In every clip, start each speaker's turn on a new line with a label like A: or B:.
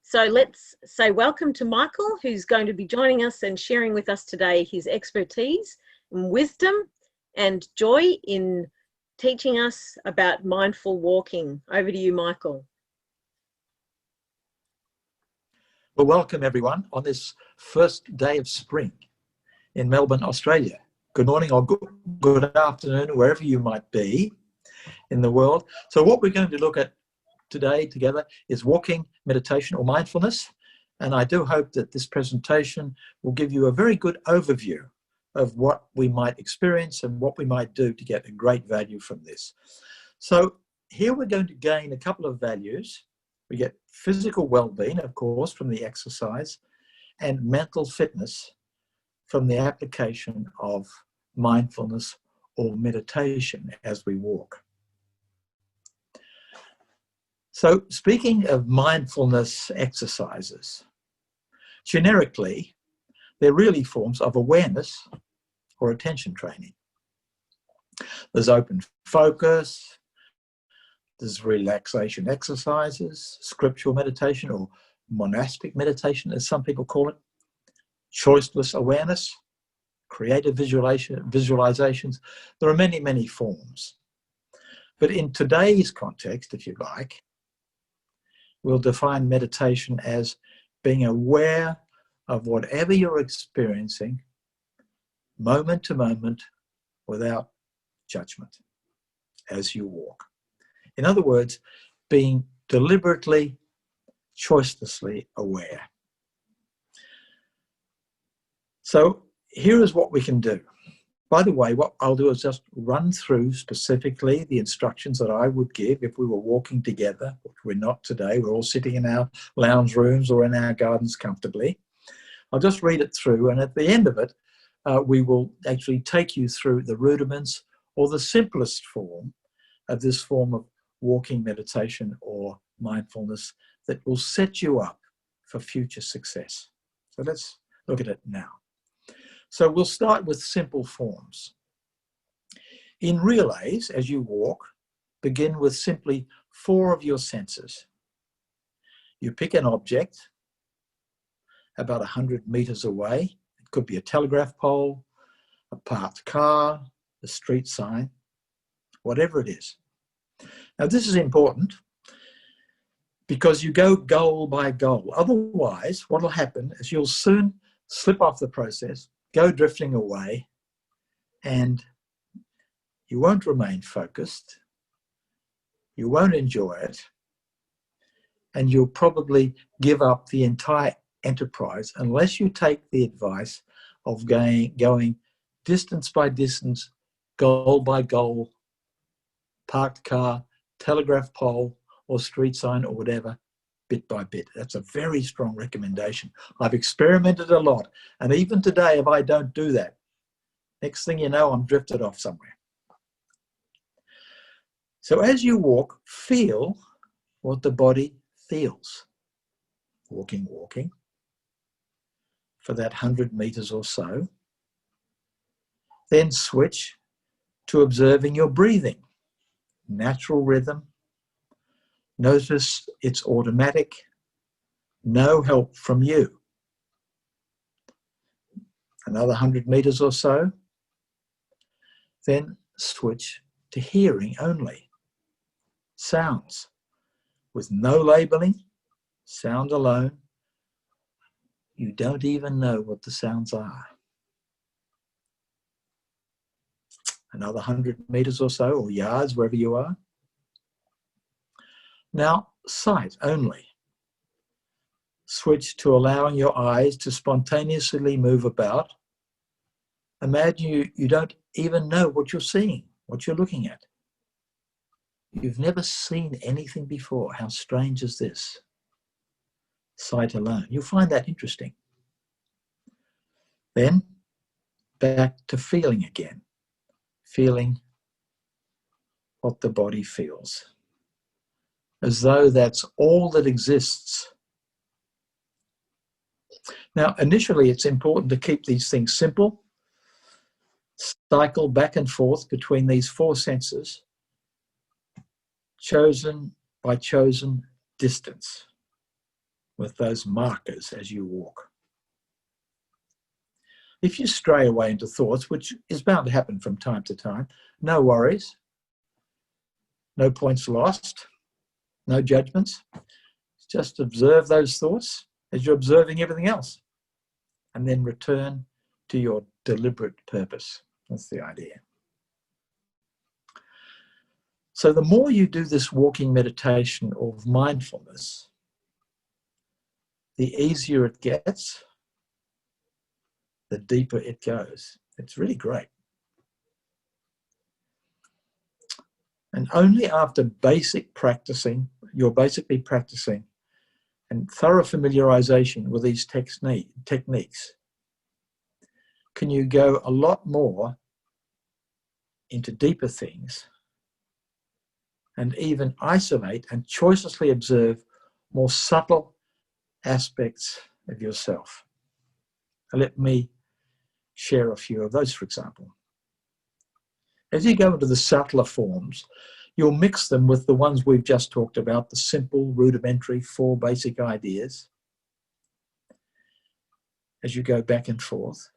A: So let's say welcome to Michael, who's going to be joining us and sharing with us today his expertise and wisdom and joy in teaching us about mindful walking. Over to you, Michael.
B: Well, welcome everyone on this first day of spring in Melbourne, Australia. Good morning or good afternoon, wherever you might be in the world. So what we're going to look at today together is walking, meditation or mindfulness. And I do hope that this presentation will give you a very good overview of what we might experience and what we might do to get a great value from this. So here we're going to gain a couple of values. We get physical well-being, of course, from the exercise, and mental fitness from the application of mindfulness or meditation as we walk. So speaking of mindfulness exercises, generically, they're really forms of awareness or attention training. There's open focus, there's relaxation exercises, scriptural meditation or monastic meditation, as some people call it, choiceless awareness, creative visualizations. There are many, many forms. But in today's context, if you like, we'll define meditation as being aware of whatever you're experiencing, moment to moment, without judgment, as you walk. In other words, being deliberately, choicelessly aware. So here is what we can do. By the way, what I'll do is just run through specifically the instructions that I would give if we were walking together, which we're not today. We're all sitting in our lounge rooms or in our gardens comfortably. I'll just read it through, and at the end of it, we will actually take you through the rudiments or the simplest form of this form of walking meditation or mindfulness that will set you up for future success. So let's look at it now. So we'll start with simple forms. In relays, as you walk, begin with simply 4 of your senses. You pick an object about 100 meters away. It could be a telegraph pole, a parked car, a street sign, whatever it is. Now this is important because you go goal by goal. Otherwise, what will happen is you'll soon slip off the process, go drifting away, and you won't remain focused, you won't enjoy it, and you'll probably give up the entire enterprise unless you take the advice of going distance by distance, goal by goal, parked car, telegraph pole, or street sign, or whatever, bit by bit. That's a very strong recommendation. I've experimented a lot, and even today, if I don't do that, next thing you know, I'm drifted off somewhere. So as you walk, feel what the body feels. Walking, for that 100 meters or so. Then switch to observing your breathing. Natural rhythm. Notice it's automatic. No help from you. Another 100 meters or so. Then switch to hearing only. Sounds with no labeling, sound alone. You don't even know what the sounds are. Another 100 meters or so, or yards, wherever you are. Now, sight only. Switch to allowing your eyes to spontaneously move about. Imagine you don't even know what you're seeing, what you're looking at. You've never seen anything before. How strange is this? Sight alone. You'll find that interesting. Then back to feeling again. Feeling what the body feels. As though that's all that exists. Now, initially, it's important to keep these things simple. Cycle back and forth between these 4 senses, chosen by chosen distance. with those markers as you walk. If you stray away into thoughts, which is bound to happen from time to time, no worries, no points lost, no judgments. Just observe those thoughts as you're observing everything else, and then return to your deliberate purpose. That's the idea. So the more you do this walking meditation of mindfulness, the easier it gets, the deeper it goes. It's really great. And only after you're basically practicing and thorough familiarization with these techniques, can you go a lot more into deeper things and even isolate and choicelessly observe more subtle aspects of yourself. Let me share a few of those, for example. As you go into the subtler forms, you'll mix them with the ones we've just talked about, the simple, rudimentary, 4 basic ideas, as you go back and forth.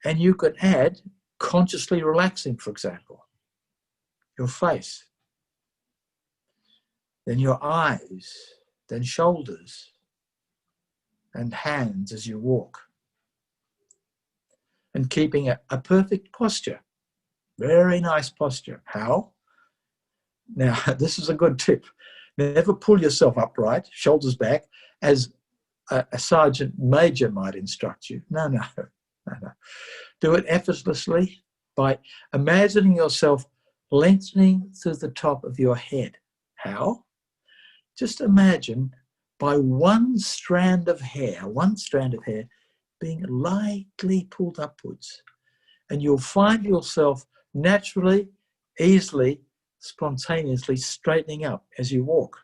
B: And you could add consciously relaxing, for example, your face, then your eyes, then shoulders, and hands as you walk. And keeping a perfect posture, very nice posture. How? Now, this is a good tip. Never pull yourself upright, shoulders back, as a sergeant major might instruct you. No. Do it effortlessly by imagining yourself lengthening through the top of your head. How? Just imagine by one strand of hair being lightly pulled upwards. And you'll find yourself naturally, easily, spontaneously straightening up as you walk.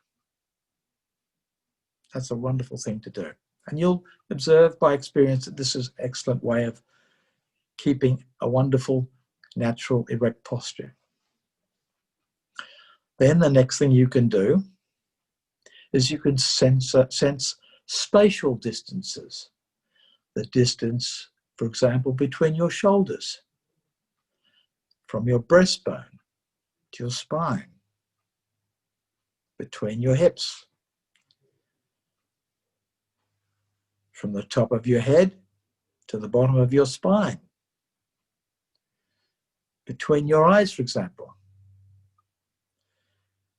B: That's a wonderful thing to do. And you'll observe by experience that this is an excellent way of keeping a wonderful, natural, erect posture. Then the next thing you can do is you can sense spatial distances. The distance, for example, between your shoulders, from your breastbone to your spine, between your hips, from the top of your head to the bottom of your spine, between your eyes, for example.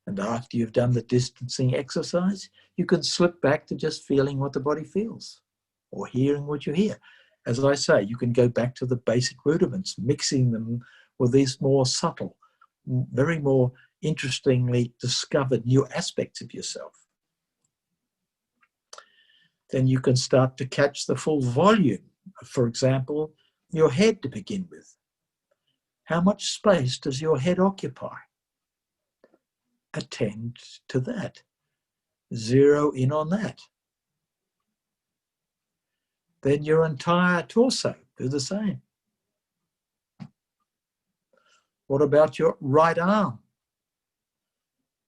B: And after you've done the distancing exercise, you can slip back to just feeling what the body feels or hearing what you hear. As I say, you can go back to the basic rudiments, mixing them with these more subtle, very more interestingly discovered new aspects of yourself. Then you can start to catch the full volume, for example, your head to begin with. How much space does your head occupy? Attend to that. Zero in on that. Then your entire torso, do the same. What about your right arm?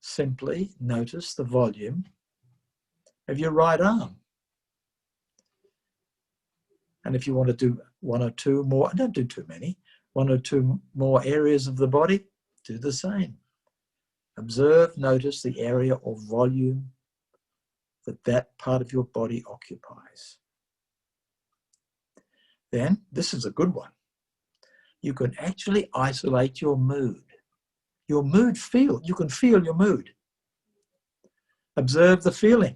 B: Simply notice the volume of your right arm. And if you want to do 1 or 2 more, don't do too many, 1 or 2 more areas of the body, do the same. Observe, notice the area or volume that part of your body occupies. Then, this is a good one. You can actually isolate your mood. Your mood you can feel your mood. Observe the feeling.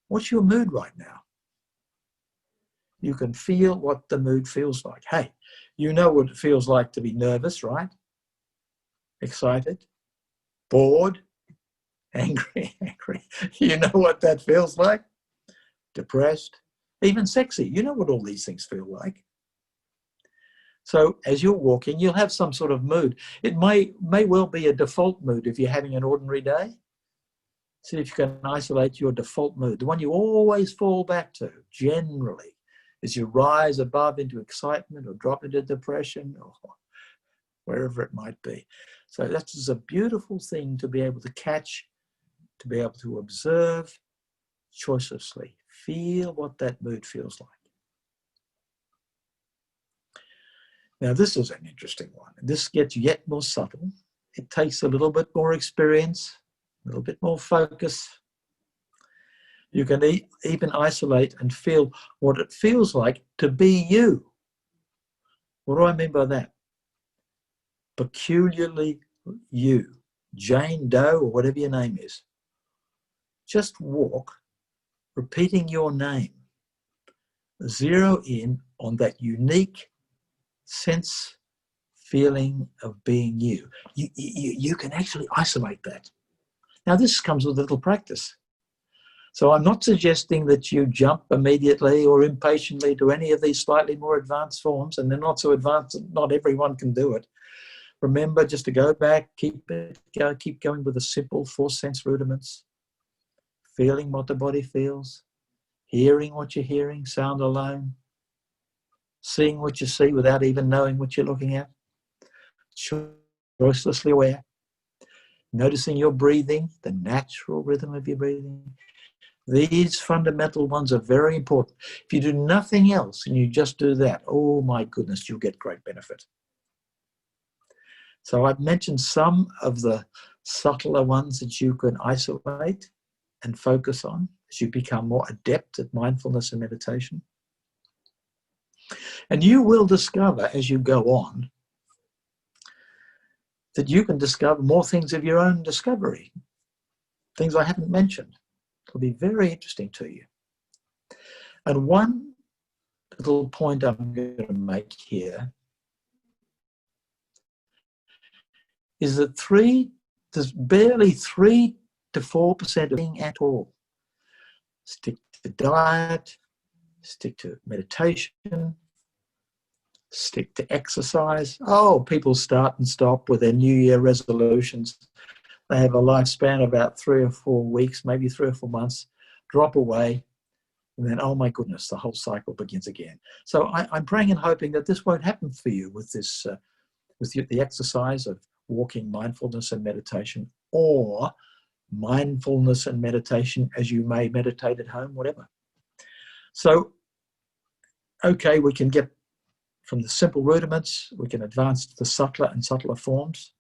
B: What's your mood right now? You can feel what the mood feels like. Hey, you know what it feels like to be nervous, right? Excited, bored, angry. You know what that feels like? Depressed, even sexy. You know what all these things feel like. So as you're walking, you'll have some sort of mood. It may well be a default mood if you're having an ordinary day. See if you can isolate your default mood, the one you always fall back to, generally, as you rise above into excitement or drop into depression or wherever it might be. So that's a beautiful thing to be able to catch to be able to observe choicelessly. Feel what that mood feels like. Now, this is an interesting one. This gets yet more subtle. It takes a little bit more experience, a little bit more focus. You can even isolate and feel what it feels like to be you. What do I mean by that? Peculiarly you, Jane Doe, or whatever your name is. Just walk, repeating your name. Zero in on that unique sense, feeling of being you. You can actually isolate that. Now, this comes with a little practice. So I'm not suggesting that you jump immediately or impatiently to any of these slightly more advanced forms, and they're not so advanced that not everyone can do it. Remember just to go back, keep going with the simple 4 sense rudiments, feeling what the body feels, hearing what you're hearing, sound alone, seeing what you see without even knowing what you're looking at, choicelessly aware, noticing your breathing, the natural rhythm of your breathing. These fundamental ones are very important. If you do nothing else and you just do that, oh my goodness, you'll get great benefit. So I've mentioned some of the subtler ones that you can isolate and focus on as you become more adept at mindfulness and meditation. And you will discover as you go on that you can discover more things of your own discovery, things I haven't mentioned. It'll be very interesting to you. And one little point I'm going to make here is that there's barely 3 to 4% of being at all. Stick to diet, stick to meditation, stick to exercise. Oh, people start and stop with their New Year resolutions. They have a lifespan of about 3 or 4 weeks, maybe 3 or 4 months, drop away, and then, oh my goodness, the whole cycle begins again. So I'm praying and hoping that this won't happen for you with this, the exercise of walking, mindfulness and meditation, or mindfulness and meditation as you may meditate at home, whatever. So, okay, we can get from the simple rudiments, we can advance to the subtler and subtler forms.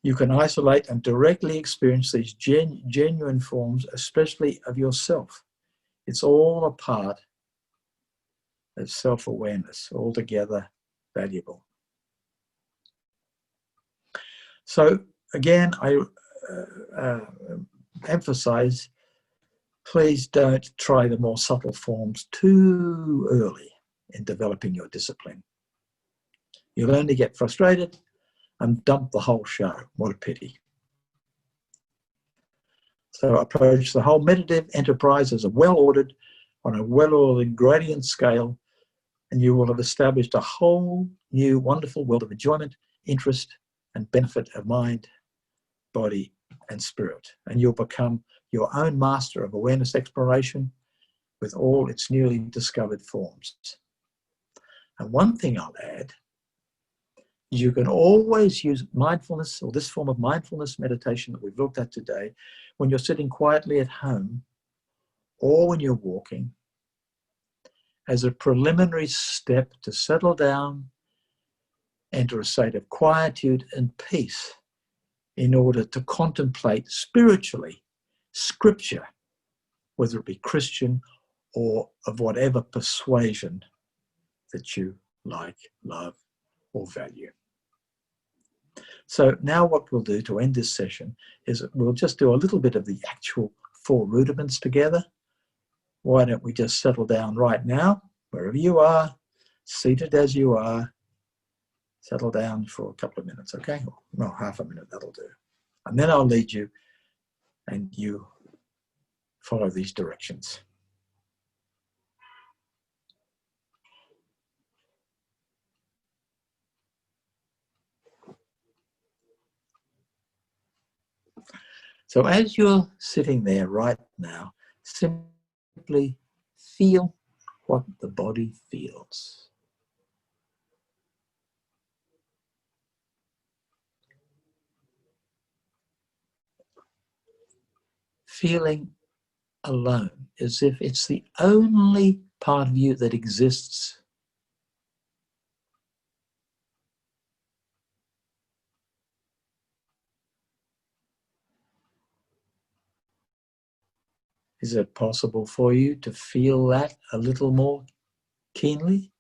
B: You can isolate and directly experience these genuine forms, especially of yourself. It's all a part of self-awareness, altogether valuable. So again, I emphasize, please don't try the more subtle forms too early in developing your discipline. You'll only get frustrated and dump the whole show. What a pity. So approach the whole meditative enterprise as a well-ordered, on a well-ordered gradient scale, and you will have established a whole new wonderful world of enjoyment, interest, and benefit of mind, body, and spirit. And you'll become your own master of awareness exploration with all its newly discovered forms. And one thing I'll add is you can always use mindfulness, or this form of mindfulness meditation that we've looked at today, when you're sitting quietly at home or when you're walking, as a preliminary step to settle down, enter a state of quietude and peace in order to contemplate spiritually scripture, whether it be Christian or of whatever persuasion that you like, love, or value. So now what we'll do to end this session is we'll just do a little bit of the actual 4 rudiments together. Why don't we just settle down right now, wherever you are, seated as you are, settle down for a couple of minutes, okay? No, half a minute, that'll do. And then I'll lead you and you follow these directions. So as you're sitting there right now, simply feel what the body feels. feeling alone, as if it's the only part of you that exists. Is it possible for you to feel that a little more keenly?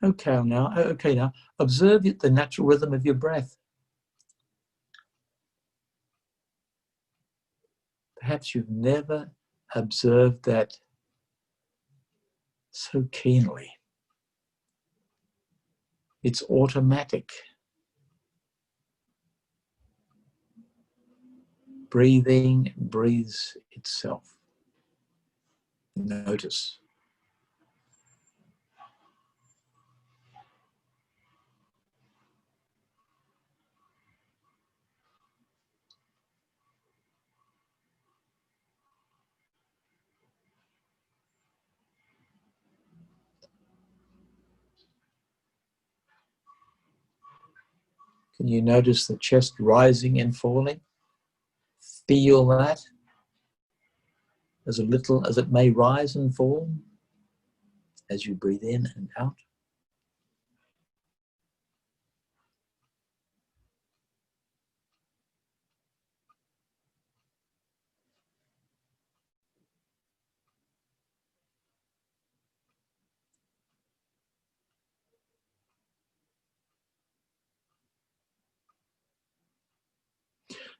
B: Okay, now observe the natural rhythm of your breath. Perhaps you've never observed that so keenly. It's automatic. Breathing breathes itself. Notice. Can you notice the chest rising and falling? Feel that as little as it may rise and fall as you breathe in and out.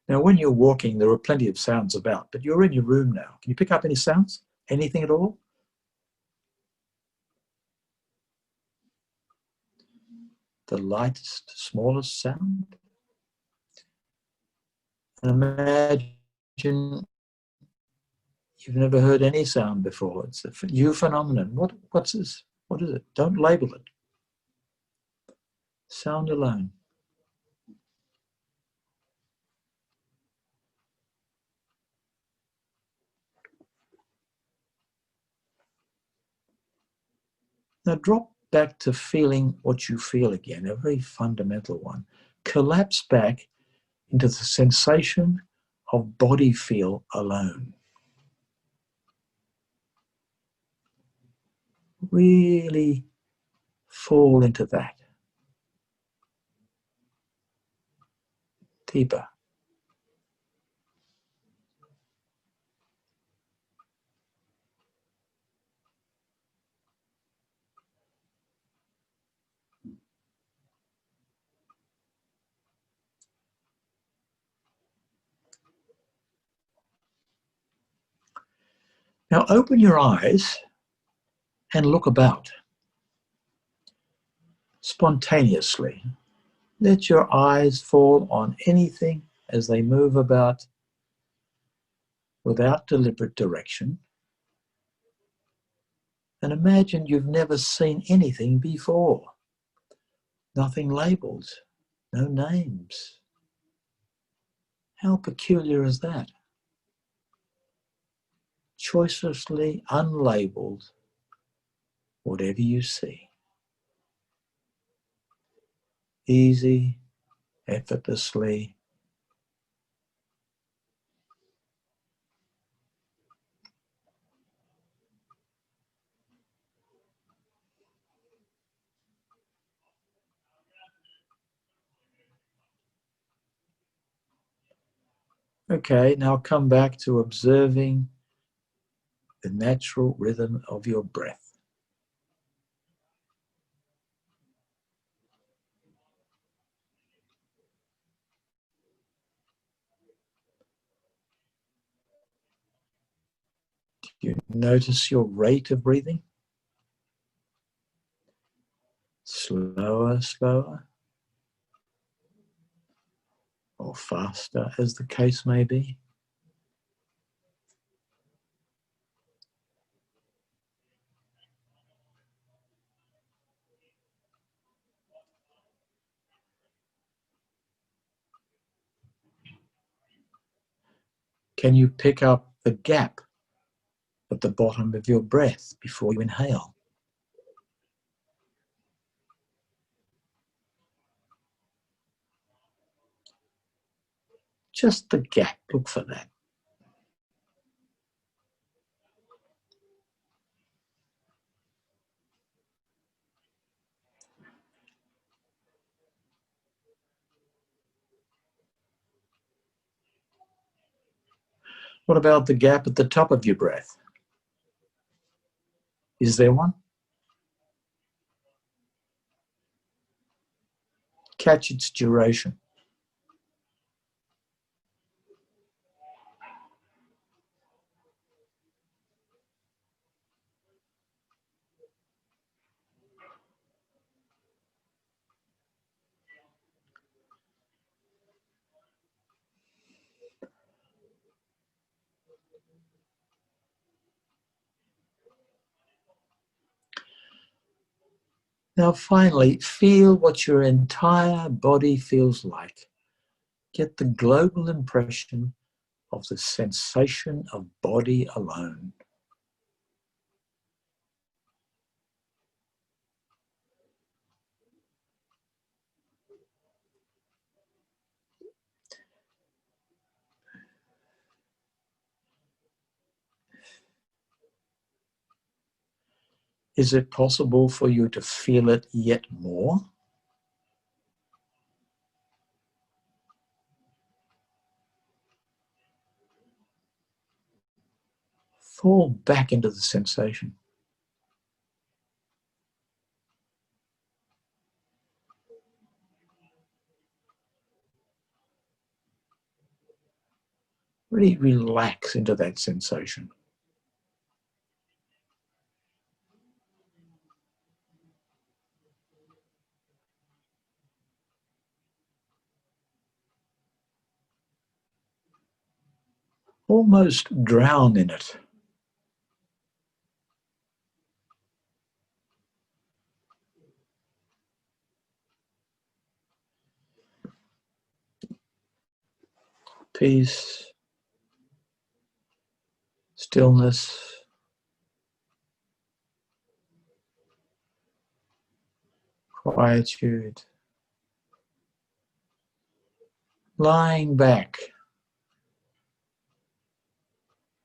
B: Now, when you're walking, there are plenty of sounds about, but you're in your room now. Can you pick up any sounds? Anything at all? The lightest, smallest sound? And imagine you've never heard any sound before. It's a new phenomenon. What's this? What is it? Don't label it. Sound alone. Now drop back to feeling what you feel again, a very fundamental one. Collapse back into the sensation of body feel alone. Really fall into that. Deeper. Now open your eyes and look about. Spontaneously. Let your eyes fall on anything as they move about without deliberate direction. And imagine you've never seen anything before. Nothing labeled, no names. How peculiar is that? Choicelessly, unlabeled, whatever you see. Easy, effortlessly. Okay, now come back to observing the natural rhythm of your breath. Do you notice your rate of breathing? Slower, slower, or faster, as the case may be. Can you pick up the gap at the bottom of your breath before you inhale? Just the gap, look for that. What about the gap at the top of your breath? Is there one? Catch its duration. Now finally, feel what your entire body feels like. Get the global impression of the sensation of body alone. Is it possible for you to feel it yet more? Fall back into the sensation. Really relax into that sensation. Almost drown in it. Peace, stillness, quietude, lying back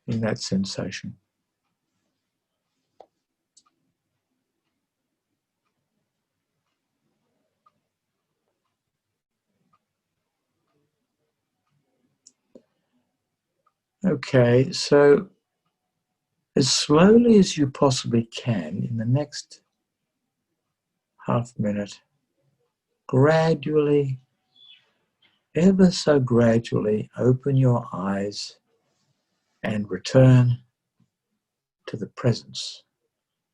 B: in that sensation. Okay, so as slowly as you possibly can, in the next half minute, gradually, ever so gradually, open your eyes and return to the presence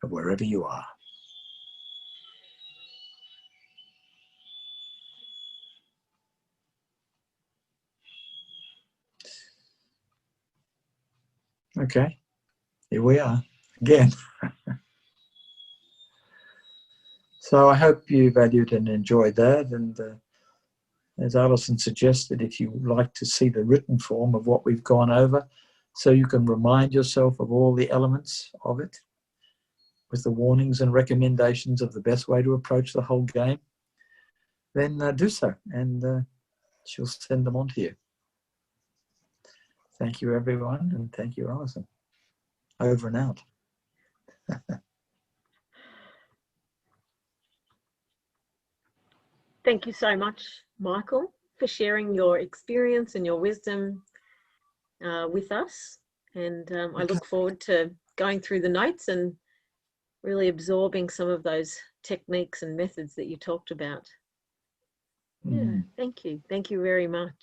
B: of wherever you are. Okay, here we are again. So I hope you valued and enjoyed that. And as Alison suggested, if you would like to see the written form of what we've gone over, so you can remind yourself of all the elements of it, with the warnings and recommendations of the best way to approach the whole game, then do so, and she'll send them on to you. Thank you, everyone, and thank you, Alison. Over and out.
A: Thank you so much, Michael, for sharing your experience and your wisdom with us. And I look forward to going through the notes and really absorbing some of those techniques and methods that you talked about. Yeah, thank you. Thank you very much.